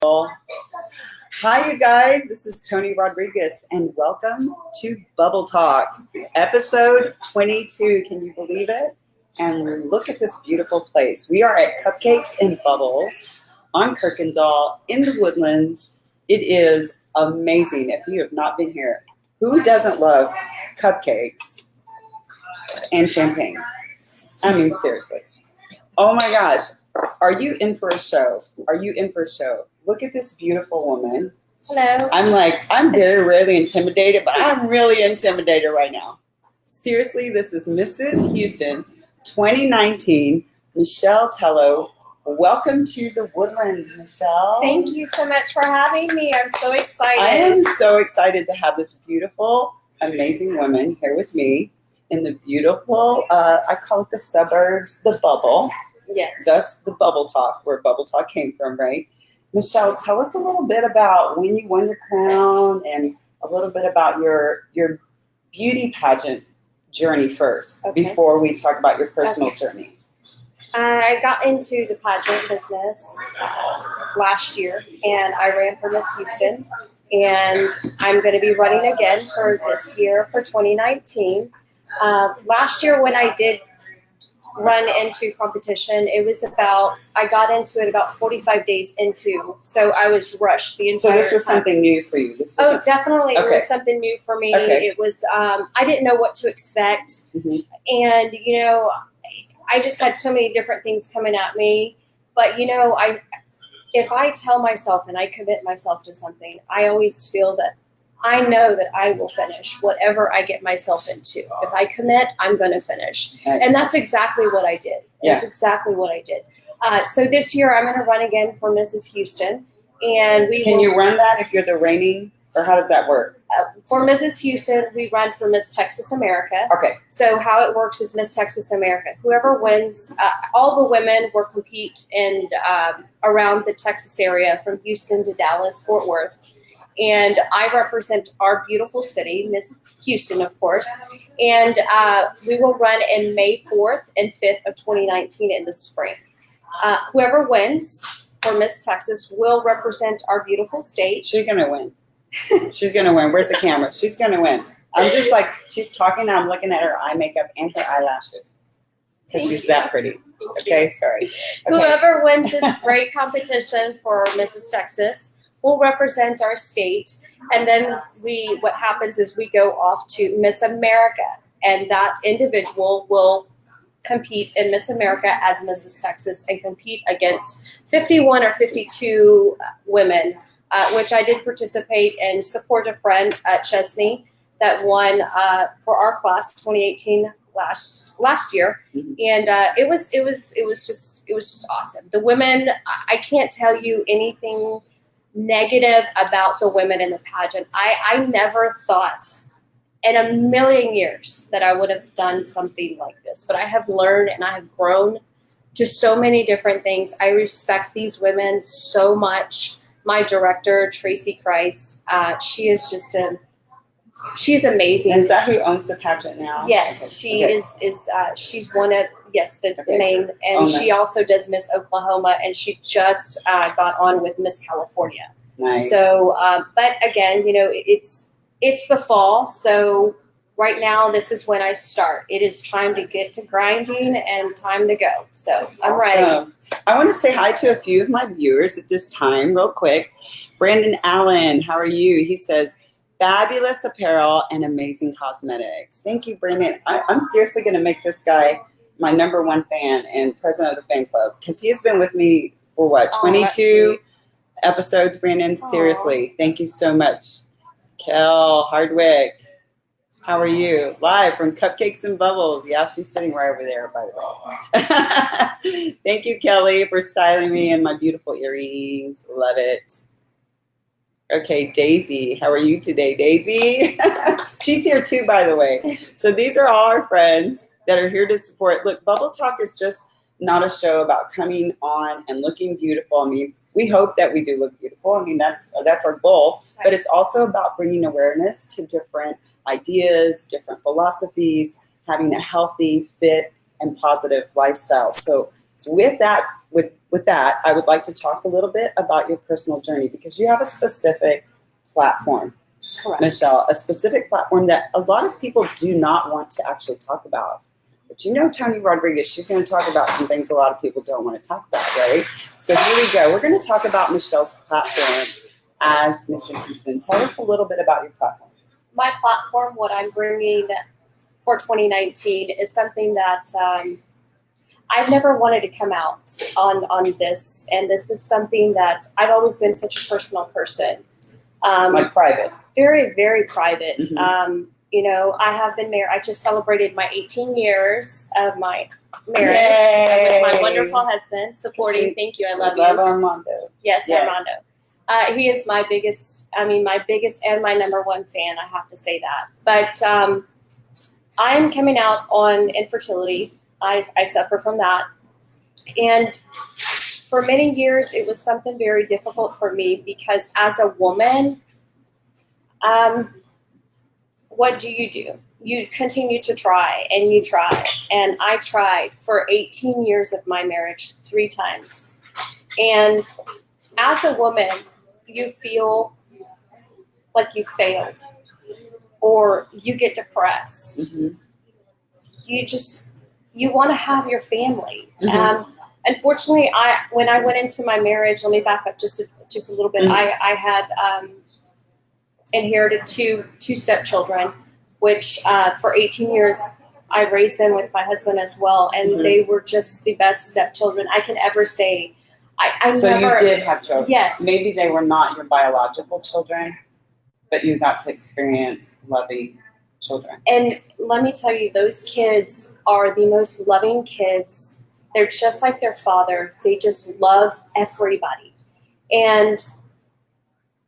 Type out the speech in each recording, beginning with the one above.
Hi, you guys. This is Toni Rodriguez, and welcome to Bubble Talk, episode 22. Can you believe it? And look at this beautiful place. We are at Cupcakes and Bubbles on Kirkendall in the Woodlands. It is amazing. If you have not been here, who doesn't love cupcakes and champagne? I mean, seriously. Oh my gosh. Are you in for a show? Are you in for a show? Look at this beautiful woman. Hello. I'm very rarely intimidated, but I'm really intimidated right now. Seriously, this is Mrs. Houston 2019, Michelle Tello. Welcome to the Woodlands, Michelle. Thank you so much for having me. I'm so excited. I am so excited to have this beautiful, amazing woman here with me in the beautiful, I call it the suburbs, the bubble. Yes. Thus the Bubble Talk, where Bubble Talk came from, right? Michelle, tell us a little bit about when you won your crown and a little bit about your beauty pageant journey first, before we talk about your personal journey. I got into the pageant business last year, and I ran for Miss Houston, and I'm going to be running again for this year for 2019. Last year when I did run into competition, I got into it about 45 days into, so I was rushed the entire time. So this was something new for you? Definitely. Okay. It was something new for me. Okay. It was, I didn't know what to expect. Mm-hmm. And, I just had so many different things coming at me. But, if I tell myself and I commit myself to something, I always feel that I know that I will finish whatever I get myself into. If I commit, I'm going to finish. And that's exactly what I did. That's exactly what I did. So this year I'm going to run again for Mrs. Houston. And Can you run that if you're the reigning, or how does that work? For Mrs. Houston, we run for Miss Texas America. Okay. So how it works is Miss Texas America. Whoever wins, all the women will compete in around the Texas area from Houston to Dallas, Fort Worth. And I represent our beautiful city, Miss Houston, of course. And we will run in May 4th and 5th of 2019 in the spring. Whoever wins for Miss Texas will represent our beautiful state. She's going to win. She's going to win. Where's the camera? She's going to win. I'm just like, she's talking, I'm looking at her eye makeup and her eyelashes. Because she's that pretty. Okay, sorry. Okay. Whoever wins this great competition for Mrs. Texas will represent our state, and then what happens is we go off to Miss America, and that individual will compete in Miss America as Mrs. Texas and compete against 51 or 52 women, which I did participate and support a friend at Chesney that won for our class 2018 last year. Mm-hmm. And it was just awesome. The women, I can't tell you anything negative about the women in the pageant. I never thought in a million years that I would have done something like this, but I have learned and I have grown to so many different things. I respect these women so much. My director, Tracy Christ, she is just she's amazing. And is that who owns the pageant now? Yes, she is she's one of, the main, and she also does Miss Oklahoma, and she just got on with Miss California. Nice. So, but again, it's the fall, so right now this is when I start. It is time to get to grinding and time to go. So I'm ready. I want to say hi to a few of my viewers at this time, real quick. Brandon Allen, how are you? He says, fabulous apparel and amazing cosmetics. Thank you, Brandon. I'm seriously going to make this guy my number one fan and president of the fan club, because he has been with me for 22 episodes, Brandon. Seriously, thank you so much. Kel Hardwick, how are you? Live from Cupcakes and Bubbles. Yeah, she's sitting right over there, by the way. Thank you, Kelly, for styling me and my beautiful earrings. Love it. Okay, Daisy, how are you today, Daisy? She's here too, by the way. So these are all our friends that are here to support. Look, Bubble Talk is just not a show about coming on and looking beautiful. I mean, we hope that we do look beautiful. I mean, that's our goal. But it's also about bringing awareness to different ideas, different philosophies, having a healthy, fit, and positive lifestyle. So So with that, I would like to talk a little bit about your personal journey, because you have a specific platform. Correct. Michelle, a specific platform that a lot of people do not want to actually talk about. But you know Toni Rodriguez, she's going to talk about some things a lot of people don't want to talk about, right? So here we go. We're going to talk about Michelle's platform as Mrs. Houston. Tell us a little bit about your platform. My platform, what I'm bringing for 2019, is something that I've never wanted to come out on this. And this is something that I've always been such a personal person. Like private. Very, very private. Mm-hmm. You know, I have been married. I just celebrated my 18 years of my marriage with my wonderful husband, supporting. Thank you. I love you. Armando. Yes, Armando. He is my biggest and my number one fan. I have to say that. But I'm coming out on infertility. I suffer from that. And for many years, it was something very difficult for me, because as a woman, what do? You continue to try, and you try. And I tried for 18 years of my marriage 3 times. And as a woman, you feel like you failed, or you get depressed. Mm-hmm. You want to have your family. Mm-hmm. Unfortunately, when I went into my marriage, let me back up just a little bit. Mm-hmm. I had inherited two stepchildren, which for 18 years I raised them with my husband as well, and Mm-hmm. they were just the best stepchildren I can ever say. So you did have children. Yes. Maybe they were not your biological children, but you got to experience loving children. And let me tell you, those kids are the most loving kids. They're just like their father. They just love everybody. And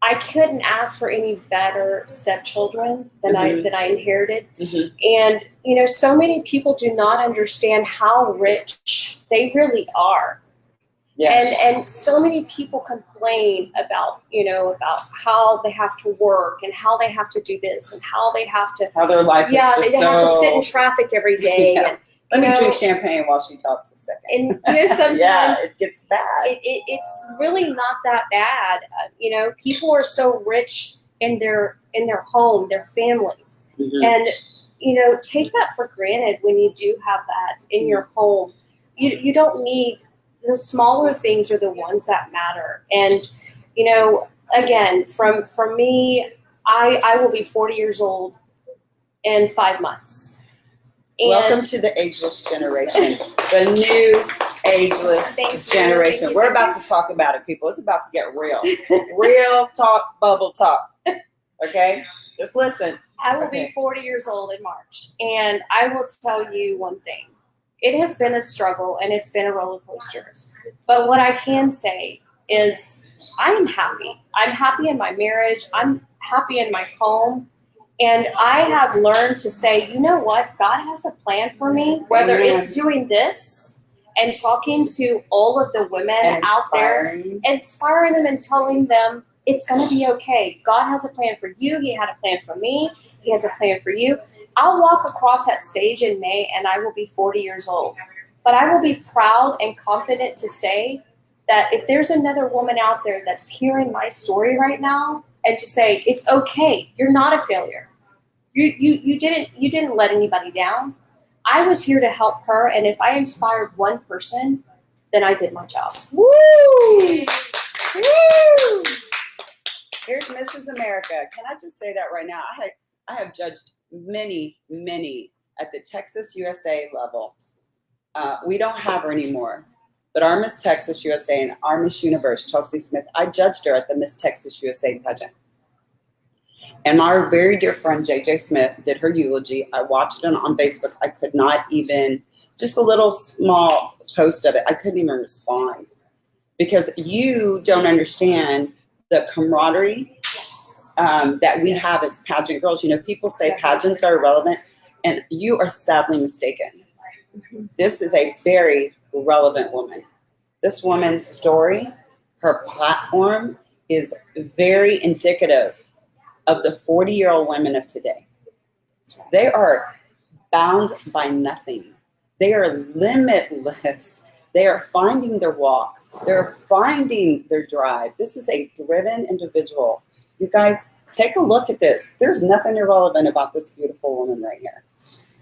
I couldn't ask for any better stepchildren than Mm-hmm. I inherited. Mm-hmm. And, you know, so many people do not understand how rich they really are. Yes. And so many people complain about how they have to work, and how they have to do this, and how they have to. How their life is just they have to sit in traffic every day. Yeah. And, Let me drink champagne while she talks a second. And you know, sometimes yeah, it gets bad. It's really not that bad. You know, people are so rich in their home, their families, Mm-hmm. and you know, take that for granted when you do have that in your home. You don't need. The smaller things are the ones that matter. And, you know, again, from me, I will be 40 years old in 5 months. And welcome to the Ageless Generation, the new Ageless Generation. We're about to talk about it, people. It's about to get real. Real talk, bubble talk. Okay? Just listen. I will be 40 years old in March. And I will tell you one thing. It has been a struggle, and it's been a roller coaster. But what I can say is I am happy. I'm happy in my marriage. I'm happy in my home. And I have learned to say, you know what? God has a plan for me, whether it's doing this and talking to all of the women out there, inspiring them and telling them it's going to be okay. God has a plan for you. He had a plan for me. He has a plan for you. I'll walk across that stage in May, and I will be 40 years old. But I will be proud and confident to say that if there's another woman out there that's hearing my story right now, and to say it's okay, you're not a failure. You didn't let anybody down. I was here to help her, and if I inspired one person, then I did my job. Woo! Woo! Here's Mrs. America. Can I just say that right now? I have judged many at the Texas USA level. We don't have her anymore, but our Miss Texas USA and our Miss Universe, Chelsea Smith, I judged her at the Miss Texas USA pageant. And our very dear friend JJ Smith did her eulogy. I watched it on Facebook. I could not even, just a little small post of it, I couldn't even respond, because you don't understand the camaraderie that we have as pageant girls. You know, people say pageants are irrelevant, and you are sadly mistaken. This is a very relevant woman. This woman's story, her platform, is very indicative of the 40-year-old women of today. They are bound by nothing. They are limitless. They are finding their walk. They're finding their drive. This is a driven individual. You guys, take a look at this. There's nothing irrelevant about this beautiful woman right here.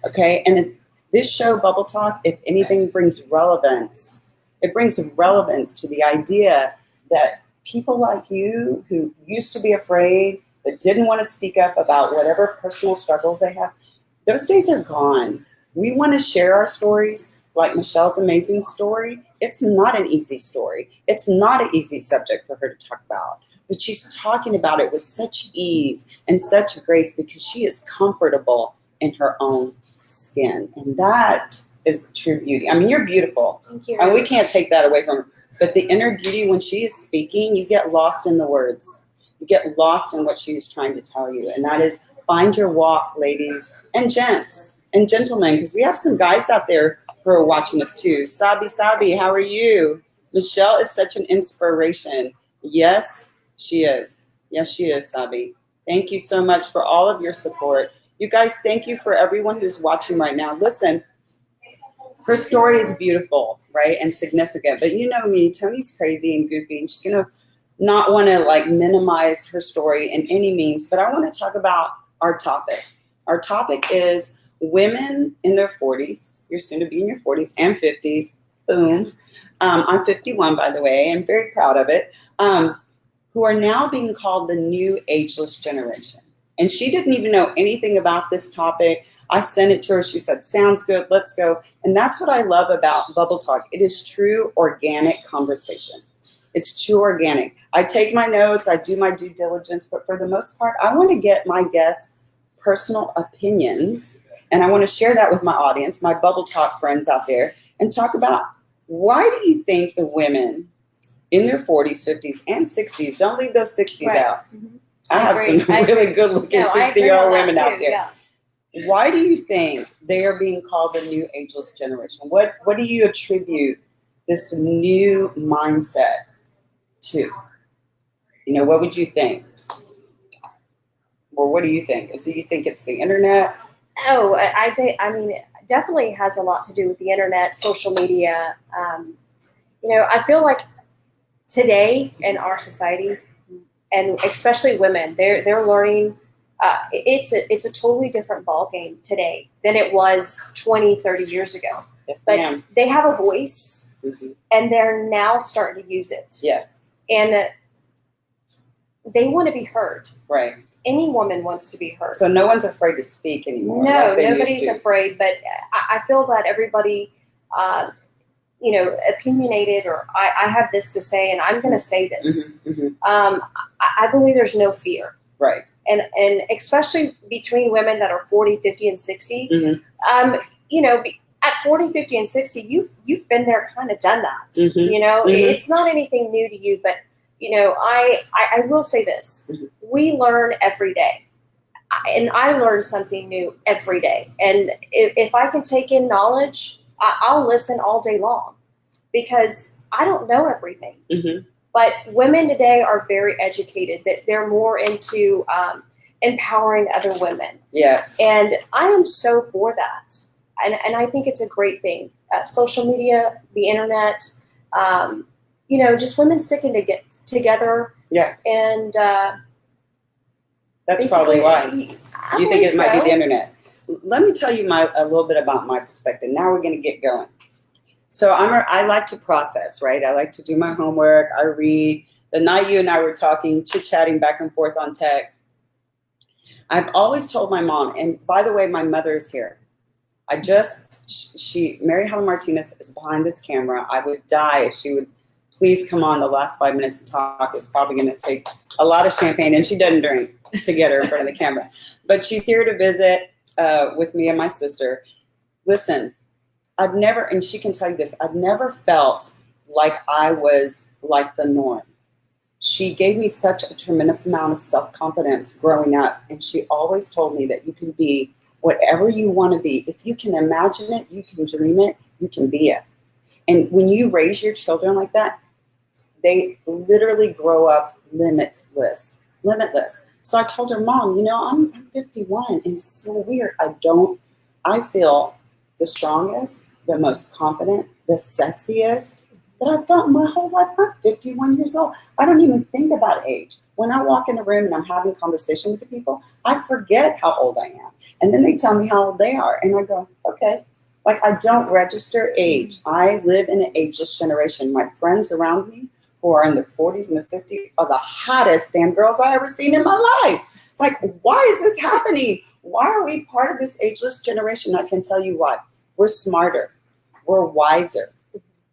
Okay? And this show, Bubble Talk, if anything, brings relevance. It brings relevance to the idea that people like you who used to be afraid, but didn't want to speak up about whatever personal struggles they have, those days are gone. We want to share our stories, like Michelle's amazing story. It's not an easy story. It's not an easy subject for her to talk about, but she's talking about it with such ease and such grace because she is comfortable in her own skin. And that is the true beauty. I mean, you're beautiful. Thank you. And we can't take that away from her. But the inner beauty, when she is speaking, you get lost in the words. You get lost in what she is trying to tell you. And that is, find your walk, ladies and gents and gentlemen, because we have some guys out there who are watching us too. Sabi, how are you? Michelle is such an inspiration. Yes, she is. Yes, she is, Sabi. Thank you so much for all of your support. You guys, thank you for everyone who's watching right now. Listen, her story is beautiful, right, and significant. But you know me, Toni's crazy and goofy, and she's going to not want to like minimize her story in any means. But I want to talk about our topic. Our topic is women in their 40s. You're soon to be in your 40s and 50s. Boom. I'm 51, by the way. I'm very proud of it. Who are now being called the new ageless generation. And she didn't even know anything about this topic. I sent it to her. She said, sounds good. Let's go. And that's what I love about Bubble Talk. It is true organic conversation. It's true organic. I take my notes. I do my due diligence. But for the most part, I want to get my guests' personal opinions. And I want to share that with my audience, my Bubble Talk friends out there, and talk about why do you think the women in their 40s, 50s, and 60s, don't leave those 60s out. Mm-hmm. I have some really good-looking 60-year-old women out there. Yeah. Why do you think they are being called the new ageless generation? What do you attribute this new mindset to? You know, what would you think? Or what do you think? Do you think it's the internet? Oh, I mean, it definitely has a lot to do with the internet, social media. You know, I feel like today in our society, and especially women, they're learning. It's a totally different ballgame today than it was 20, 30 years ago. Yes, but ma'am. they have a voice, Mm-hmm. and they're now starting to use it. Yes. And they want to be heard. Right. Any woman wants to be heard. So no one's afraid to speak anymore. No, like they nobody's used to. afraid. But I feel that everybody, you know, opinionated, or I have this to say, and I'm going to say this. Mm-hmm, mm-hmm. I believe there's no fear. Right. And especially between women that are 40, 50, and 60, Mm-hmm. You know, at 40, 50, and 60, you've been there, kind of done that. Mm-hmm. You know, Mm-hmm. it's not anything new to you, but, you know, I will say this. Mm-hmm. We learn every day. And I learn something new every day. And if I can take in knowledge, I'll listen all day long because I don't know everything. Mm-hmm. But women today are very educated, that they're more into empowering other women. Yes. And I am so for that. And I think it's a great thing. Social media, the internet, you know, just women sticking to get together. Yeah. And that's probably why. I You think it might be so. the internet. Let me tell you a little bit about my perspective. Now we're going to get going. So I like to process, right? I like to do my homework. I read. The night you and I were talking, chit-chatting back and forth on text, I've always told my mom, and by the way, my mother is here. Mary Helen Martinez is behind this camera. I would die if she would please come on the last 5 minutes to talk. It's probably going to take a lot of champagne, and she doesn't drink, to get her in front of the camera. But she's here to visit with me and my sister. Listen, I've never, and she can tell you this, I've never felt like I was like the norm. She gave me such a tremendous amount of self-confidence growing up, and she always told me that you can be whatever you want to be. If you can imagine it, you can dream it, you can be it. And when you raise your children like that, they literally grow up limitless. So I told her, Mom, you know, I'm 51, and it's so weird. I feel the strongest, the most confident, the sexiest that I've felt my whole life. I'm 51 years old. I don't even think about age. When I walk in a room and I'm having conversation with the people, I forget how old I am. And then they tell me how old they are. And I go, okay. Like, I don't register age. I live in an ageless generation. My friends around me who are in their 40s and their 50s are the hottest damn girls I ever seen in my life. Like, why is this happening? Why are we part of this ageless generation? I can tell you why. We're smarter. We're wiser.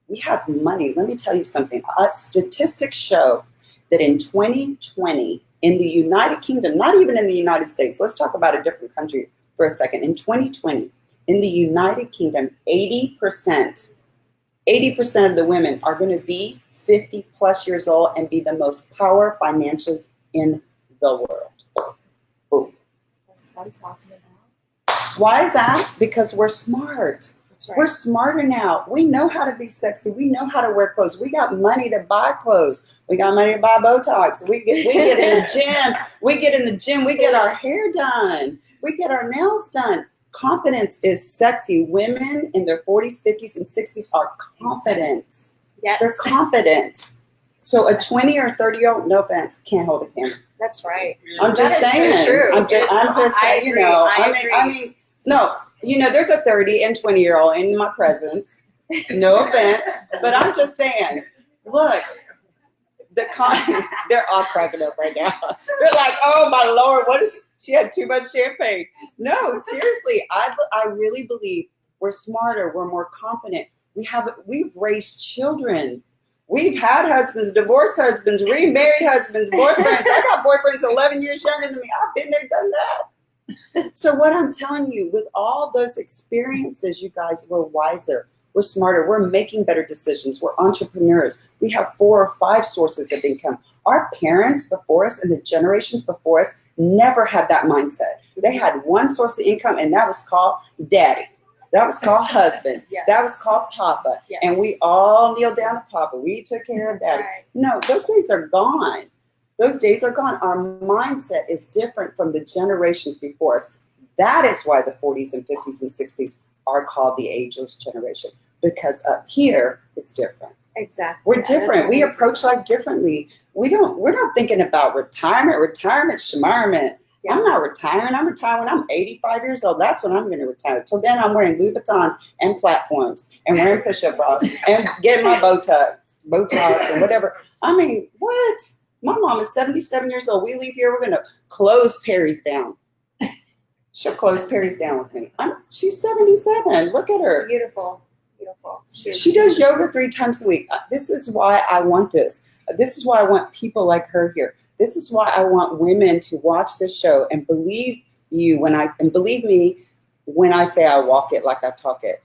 We have money. Let me tell you something. Statistics show that in 2020, in the United Kingdom, not even in the United States, let's talk about a different country for a second. In 2020, in the United Kingdom, 80% of the women are going to be 50 plus years old and be the most powerful financially in the world. Boom. That's what I'm talking about. Why is that? Because we're smart. Right. We're smarter now. We know how to be sexy. We know how to wear clothes. We got money to buy clothes. We got money to buy Botox. We get in the gym. We get in the gym. We get our hair done. We get our nails done. Confidence is sexy. Women in their 40s, 50s, and 60s are confident. Yes. They're confident. So a 20 or 30-year-old, no offense, can't hold a camera. That's right. I'm just saying. So true. I'm just saying, you know. I mean, no. You know, there's a 30 and 20-year-old in my presence. No offense, but I'm just saying. Look, they're all cracking up right now. They're like, "Oh my Lord, what is she had too much champagne?" No, seriously, I really believe we're smarter, we're more confident. We've raised children. We've had husbands, divorced husbands, remarried husbands, boyfriends. I got boyfriends 11 years younger than me. I've been there, done that. So what I'm telling you, with all those experiences, you guys, we're wiser, we're smarter, we're making better decisions, we're entrepreneurs. We have 4 or 5 sources of income. Our parents before us and the generations before us never had that mindset. They had one source of income, and that was called daddy. That was called husband. Yes. That was called papa. Yes. And we all kneeled down to papa. We took care of daddy. Right. No, those days are gone. Those days are gone. Our mindset is different from the generations before us. That is why the 40s and 50s and 60s are called the ageless generation, because up here it's different. Exactly. We're different. We approach life differently. We're not thinking about retirement, schmarment. Yeah. I'm not retiring. I'm retiring when I'm 85 years old. That's when I'm going to retire. Till then, I'm wearing Louis Vuittons and platforms and wearing push-up bras and getting my Botox and whatever. I mean, what? My mom is 77 years old. We leave here, we're going to close Perry's down. She'll close Perry's down with me. She's 77. Look at her. Beautiful. Beautiful. She does yoga 3 times a week. This is why I want this. This is why I want people like her here. This is why I want women to watch this show and believe me when I say I walk it like I talk it.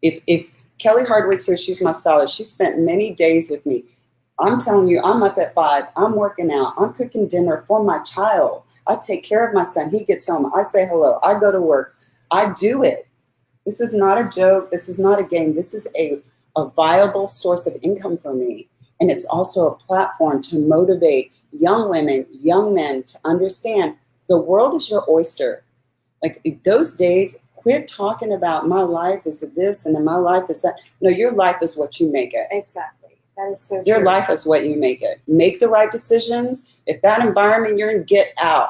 If Kelly Hardwick's here, she's my stylist. She spent many days with me. I'm telling you, I'm up at 5. I'm working out. I'm cooking dinner for my child. I take care of my son. He gets home. I say hello. I go to work. I do it. This is not a joke. This is not a game. This is a viable source of income for me. And it's also a platform to motivate young women, young men to understand the world is your oyster. Like those days, quit talking about my life is this and my life is that. No, your life is what you make it. Exactly. That is so true. Your life is what you make it. Make the right decisions. If that environment you're in, get out.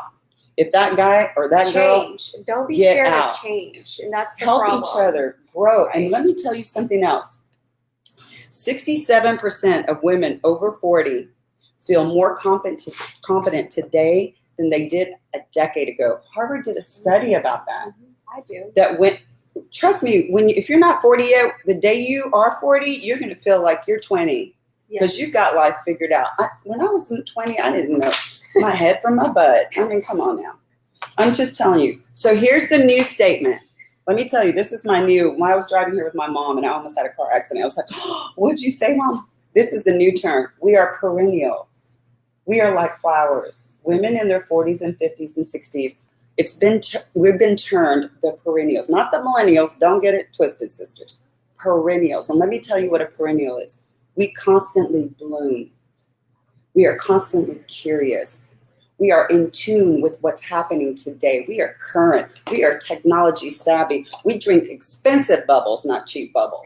If that guy or that girl, don't be get scared out. of change. And that's the Help problem. each other grow. Right. And let me tell you something else. 67% of women over 40 feel more confident today than they did a decade ago. Harvard did a study about that. I do. Trust me, if you're not 40 yet, the day you are 40, you're going to feel like you're 20 because you've got life figured out. When I was 20, I didn't know my head from my butt. I mean, come on now. I'm just telling you. So here's the new statement. Let me tell you, this is my new, when I was driving here with my mom and I almost had a car accident, I was like, oh, what'd you say, Mom? This is the new term. We are perennials. We are like flowers. Women in their 40s and 50s and 60s, we've been termed the perennials, not the millennials. Don't get it twisted, sisters. Perennials. And let me tell you what a perennial is. We constantly bloom. We are constantly curious. We are in tune with what's happening today. We are current. We are technology savvy. We drink expensive bubbles, not cheap bubbles.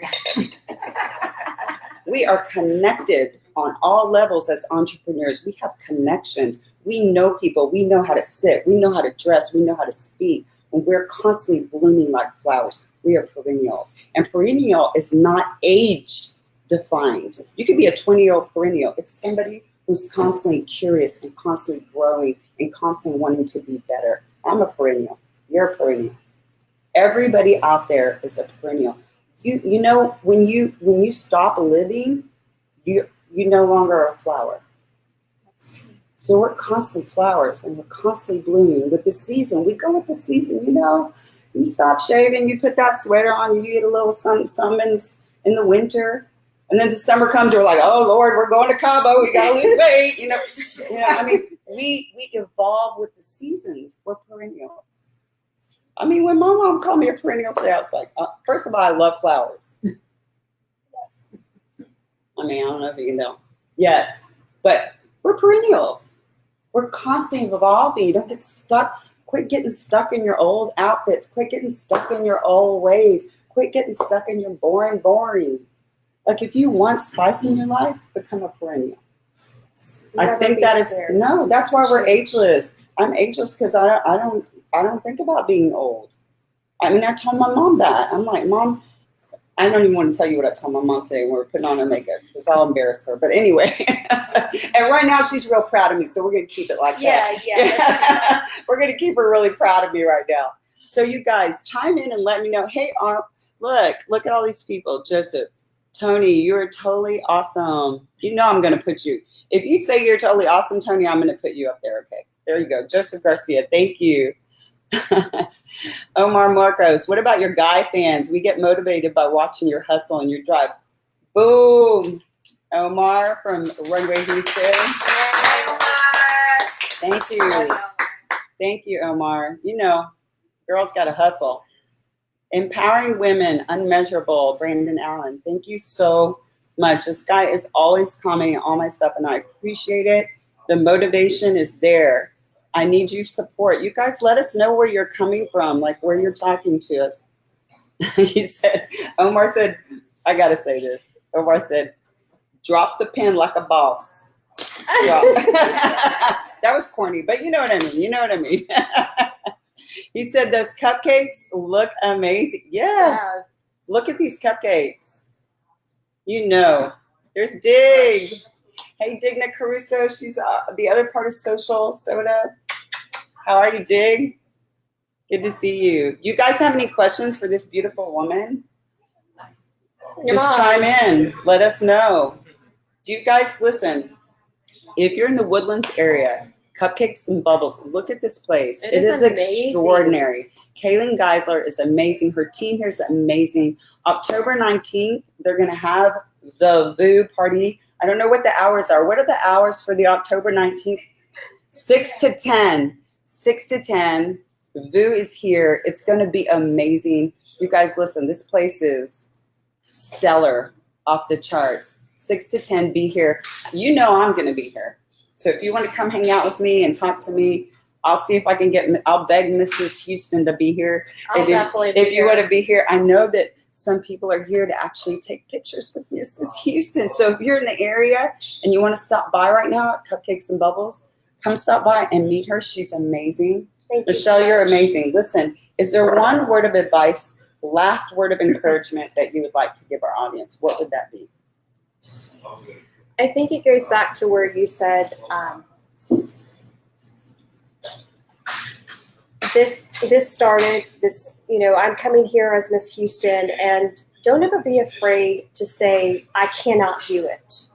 We are connected on all levels as entrepreneurs. We have connections. We know people. We know how to sit. We know how to dress. We know how to speak. And we're constantly blooming like flowers. We are perennials. And perennial is not age defined. You could be a 20-year-old perennial. It's somebody who's constantly curious and constantly growing and constantly wanting to be better. I'm a perennial. You're a perennial. Everybody out there is a perennial. You know, when you stop living, you no longer are a flower. That's true. So we're constantly flowers and we're constantly blooming. With the season, we go with the season, you know. You stop shaving, you put that sweater on, you eat a little something in the winter. And then the summer comes, we're like, oh Lord, we're going to Cabo, we gotta lose weight, you know. I mean, we evolve with the seasons. We're perennials. I mean, when my mom called me a perennial today, I was like, first of all, I love flowers. I mean, I don't know if you can know. Yes, but we're perennials. We're constantly evolving. You don't get stuck. Quit getting stuck in your old outfits. Quit getting stuck in your old ways. Quit getting stuck in your boring. Like if you want spice in your life, become a perennial. I think that is no. That's why we're ageless. I'm ageless because I don't think about being old. I mean, I told my mom that. I'm like, Mom, I don't even want to tell you what I told my mom today when we were putting on her makeup because I'll embarrass her. But anyway, and right now she's real proud of me, so we're going to keep it like that. Yeah. We're going to keep her really proud of me right now. So you guys chime in and let me know. Hey, look at all these people. Joseph, Toni, you're totally awesome. You know I'm going to put you. If you say you're totally awesome, Toni, I'm going to put you up there. Okay, there you go. Joseph Garcia, thank you. Omar Marcos, what about your guy fans? We get motivated by watching your hustle and your drive. Boom. Omar from Runway Houston. Thank you. Thank you, Omar. You know, girls got to hustle. Empowering women, unmeasurable. Brandon Allen, thank you so much. This guy is always commenting on all my stuff, and I appreciate it. The motivation is there. I need your support. You guys let us know where you're coming from, like where you're talking to us. Omar said, I got to say this. Omar said, drop the pen like a boss. That was corny, but you know what I mean. He said, those cupcakes look amazing. Yes. Yeah. Look at these cupcakes. You know, there's Dig. Hey, Digna Caruso. She's the other part of Social Soda. How are you, Dig? Good to see you. You guys have any questions for this beautiful woman? Just chime in. Let us know. Do you guys listen? If you're in the Woodlands area, Cupcakes and Bubbles, look at this place. It is extraordinary. Kaylin Geisler is amazing. Her team here is amazing. October 19th, they're going to have the VU party. I don't know what the hours are. What are the hours for the October 19th? 6 to 10. 6 to 10. VU is here. It's going to be amazing. You guys listen, this place is stellar, off the charts. 6 to 10, be here. You know I'm going to be here. So if you want to come hang out with me and talk to me, I'll see if I can I'll beg Mrs. Houston to be here. If you want to be here, I know that some people are here to actually take pictures with Mrs. Houston. So if you're in the area and you want to stop by right now at Cupcakes and Bubbles, come stop by and meet her. She's amazing. Thank Michelle, you. You're amazing. Listen, is there one word of advice, last word of encouragement that you would like to give our audience? What would that be? I think it goes back to where you said this started, I'm coming here as Miss Houston, and don't ever be afraid to say, I cannot do it.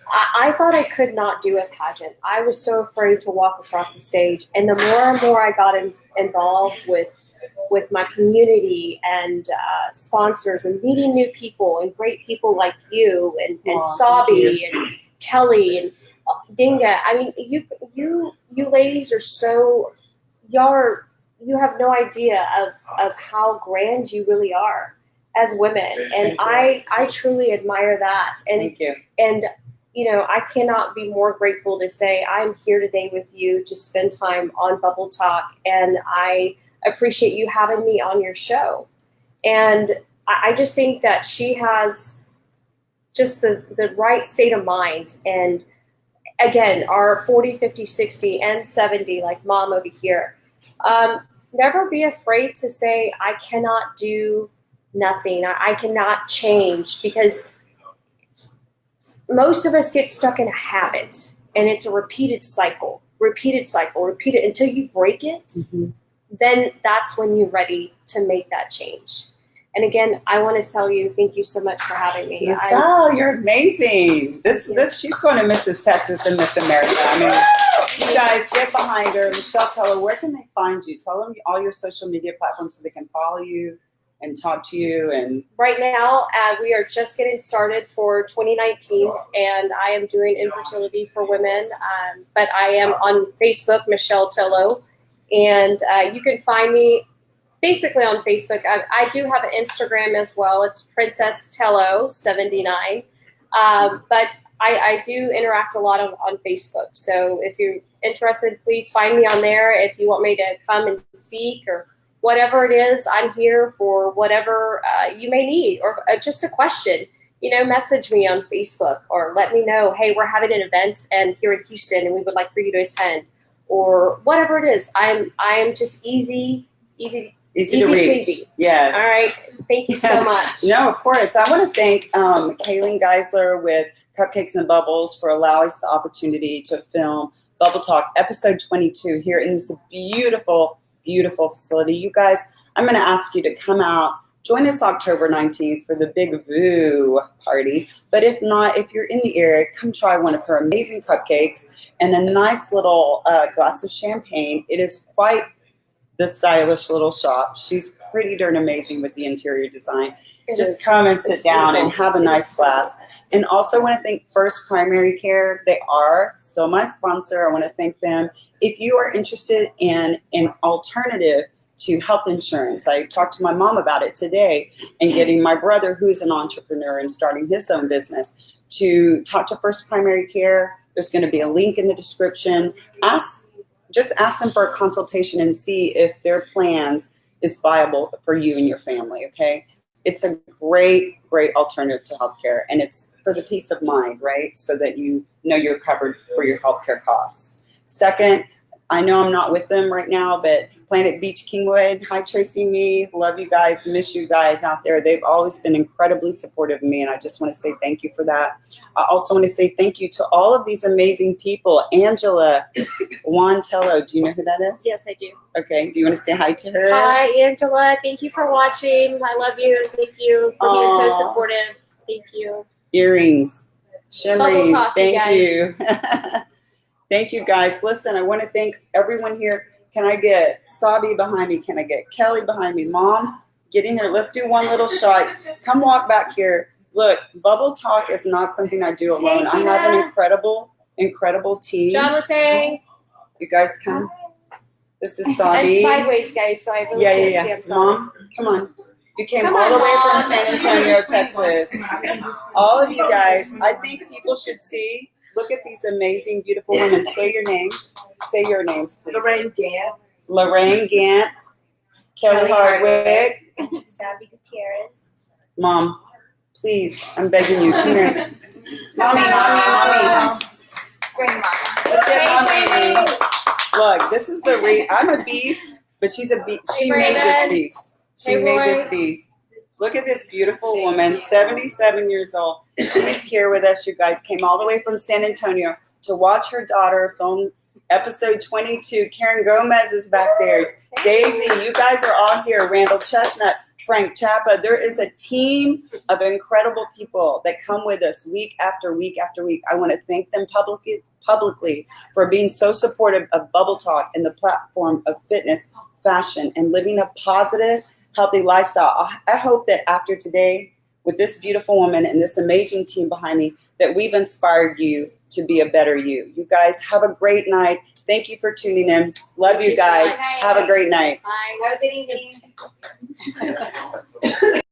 I thought I could not do a pageant. I was so afraid to walk across the stage, and the more and more I got involved with my community and sponsors and meeting new people and great people like you and Sabi and Kelly and Dinga. I mean, you ladies are so, you have no idea of how grand you really are as women. And I truly admire that. And, thank you. And, I cannot be more grateful to say I'm here today with you to spend time on Bubble Talk, and I appreciate you having me on your show. And I just think that she has just the right state of mind. And again, our 40, 50, 60, and 70, like Mom over here, never be afraid to say, I cannot do nothing. I cannot change, because most of us get stuck in a habit, and it's a repeated cycle until you break it. Mm-hmm. Then that's when you're ready to make that change. And again, I want to tell you, thank you so much for having me. Michelle, you're amazing. She's going to Mrs. Texas and Miss America. I mean, you guys get behind her. Michelle, Tello, where can they find you? Tell them all your social media platforms so they can follow you and talk to you. And right now, we are just getting started for 2019, and I am doing infertility for women. But I am on Facebook, Michelle Tello, and you can find me basically on Facebook. I do have an Instagram as well. It's Princess Tello 79. But I do interact a lot on Facebook. So if you're interested, please find me on there. If you want me to come and speak or whatever it is, I'm here for whatever you may need, or just a question. Message me on Facebook or let me know, hey, we're having an event and here in Houston and we would like for you to attend, or whatever it is. I am just easy to reach. Peasy. Yes. All right. Thank you so much. No, of course. I want to thank Kayleen Geisler with Cupcakes and Bubbles for allowing us the opportunity to film Bubble Talk episode 22 here in this beautiful, beautiful facility. You guys, I'm going to ask you to come out, join us October 19th for the Big Voo party. But if not, if you're in the area, come try one of her amazing cupcakes and a nice little glass of champagne. It is quite the stylish little shop. She's pretty darn amazing with the interior design. Just come and sit down and have a nice glass. And also want to thank First Primary Care. They are still my sponsor. I want to thank them. If you are interested in an alternative to health insurance, I talked to my mom about it today, and getting my brother, who's an entrepreneur and starting his own business, to talk to First Primary Care. There's going to be a link in the description. Just ask them for a consultation and see if their plans is viable for you and your family, okay? It's a great, great alternative to healthcare, and it's for the peace of mind, right? So that you know you're covered for your healthcare costs. Second, I know I'm not with them right now, but Planet Beach Kingwood, hi Tracy, me, love you guys, miss you guys out there. They've always been incredibly supportive of me, and I just want to say thank you for that. I also want to say thank you to all of these amazing people. Angela, Juan Tello, do you know who that is? Yes, I do. Okay, do you want to say hi to her? Hi, Angela. Thank you for watching. I love you. Thank you for being so supportive. Thank you. Earrings, shimmering, Talk, thank you. Thank you, guys. Listen, I want to thank everyone here. Can I get Sabi behind me? Can I get Kelly behind me? Mom, get in here. Let's do one little shot. Come walk back here. Look, Bubble Talk is not something I do alone. Hey, I have an incredible team. Jonathan. You guys come. This is Sabi. And sideways, guys, so I really can't see. I'm sorry. Mom, come on. You came all the way from San Antonio, Texas. All of you guys, I think people should see. Look at these amazing, beautiful women. Say your names. Say your names, please. Lorraine Gant. Kelly Hardwick. Sabi Gutierrez. Mom, please, I'm begging you. Come here. Mommy. Spring Mama. Let's get Mommy. Look, this is I'm a beast, but she's a beast. She made this beast. She made this beast. Look at this beautiful woman, 77 years old. She's here with us. You guys came all the way from San Antonio to watch her daughter film episode 22. Karen Gomez is back there. Daisy, you guys are all here. Randall Chestnut, Frank Chapa. There is a team of incredible people that come with us week after week after week. I want to thank them publicly for being so supportive of Bubble Talk and the platform of fitness, fashion, and living a positive, healthy lifestyle. I hope that after today, with this beautiful woman and this amazing team behind me, that we've inspired you to be a better you. You guys have a great night. Thank you for tuning in. Love you guys. Have a great night. Bye. Have a good evening.